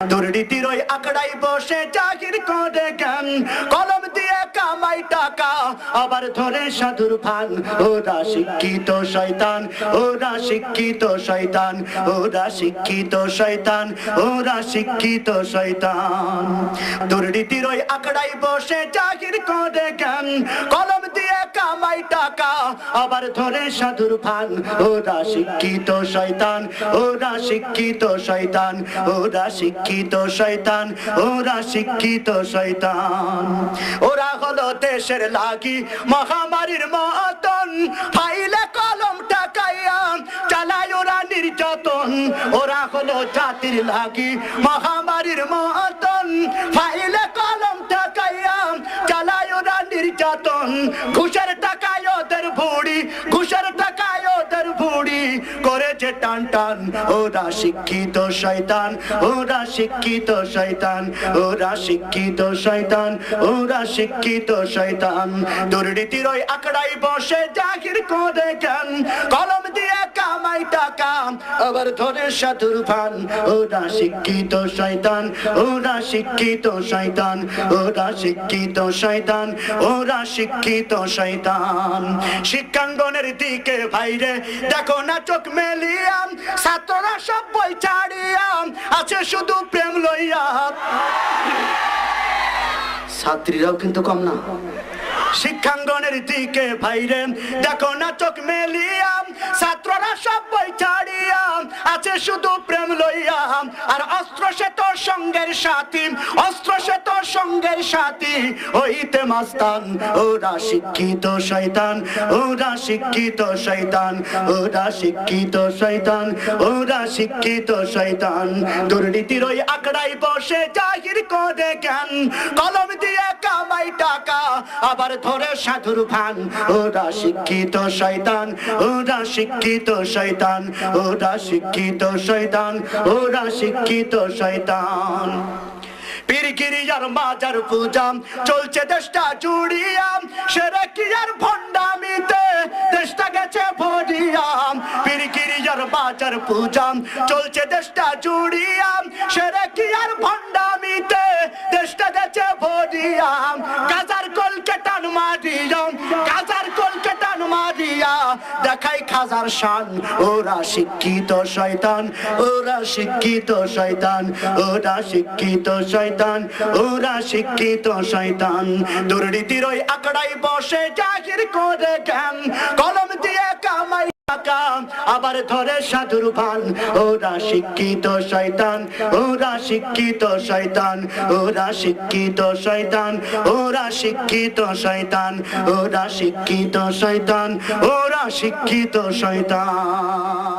দুর্নীতির ওই আখড়াই বসে চাকর করে জ্ঞান, কলম দিয়ে কামাই টাকা আবার ধরে সাধুর ভান। ওরা শিক্ষিত শয়তান, ওরা শিক্ষিত শয়তান, ওরা শিক্ষিত শয়তান, ওরা শিক্ষিত শয়তান। দুর্নীতির ওই আখড়াই বসে চাকর করে জ্ঞান, কলম দিয়ে কামাই টাকা আবার ধরে সাধুর ভান। ওরা শিক্ষিত শয়তান, ওরা শিক্ষিত শয়তান, ওরা শিক্ষিত শয়তান, ওরা শিক্ষিত শয়তান। ওরা হলো দেশের লাগি মহামারীর মতন, ফাইলে কলম টাকাইয়া চালায় ওরা নির্যাতন। ওরা হলো জাতির লাগি মহামারীর মতন, ফাইলে কলম টাকাইয়া চালায় ওরা নির্যাতন। ঘুষের টাকায় ওদের ভুড়ি, ঘুষের টাকায় ওদের ভুড়ি করেছে টান টান। ওরা শিক্ষিত শয়তান, ওরা শিক্ষিত শয়তান, ওরা শিক্ষিত শয়তান, ওরা শিক্ষিত শয়তান। দুর্নীতির ওই আখড়াই বসে জাহির করে জ্ঞান, কলম দিয়ে কামাই টাকা আবার ধরে সাধুর ভান। ওরা শিক্ষিত শয়তান, ওরা শিক্ষিত শয়তান, ওরা শিক্ষিত শয়তান, ওরা শিক্ষিত শয়তান। শিক্ষাঙ্গনের দিকে ভাইরে দেখো না চোখ মেলিয়া, ছাত্ররা সব বই ছাড়িয়া আছে শুধু প্রেম লইয়া। ছাত্রীরাও কিন্তু কম না। শিক্ষাঙ্গনের দিকে ভাইরে দেখো না চোখ মেলিয়া, ছাত্ররা সব বই ছাড়িয়া আছে শুধু প্রেম লইয়া। আর অস্ত্র সে তোর সঙ্গের সাথী, অস্ত্র সে তোর সঙ্গের সাথী হইতে মাস্তান। ওরা শিক্ষিত শয়তান, ওরা শিক্ষিত শয়তান, ওরা শিক্ষিত শয়তান, ওরা শিক্ষিত শয়তান। দুর্নীতির ওই আখড়াই বসে জাহির করে জ্ঞান, কলম দিয়ে কামাই টাকা আবার ধরে সাধুর ভান। ওরা শিক্ষিত শয়তান, ওরা শিক্ষিত শয়তান, ওরা শিক্ষিত শয়তান, ওরা শিক্ষিত শয়তান। পীরগিরিয়ার মাজার পূজা চলছে দেশটা জুড়িয়া, সেরেকিয়ার ভণ্ডামিতে দেশটা গেছে ভরিয়া। পীরগিরিয়ার মাজার পূজা চলছে দেশটা জুড়িয়া, সেরেকিয়ার ভণ্ডামিতে দেশটা গেছে ভরিয়া। গাজার কলকে টান মারিয়া, গাজার কলকে টান মারিয়া দেখাই খাজার শান। ওরা শিক্ষিত শয়তান, ওরা শিক্ষিত শয়তান, ওরা শিক্ষিত শয়তান, ওরা শিক্ষিত শয়তান। দুর্নীতির ওই আখড়াই বসে জাহির করে জ্ঞান, কলম দিয়ে কামাই টাকা আবার ধরে সাধুর ভান। ওরা শিক্ষিত শয়তান, ওরা শিক্ষিত শয়তান, ওরা শিক্ষিত শয়তান, ওরা শিক্ষিত শয়তান, ওরা শিক্ষিত শয়তান, ওরা শিক্ষিত শয়তান।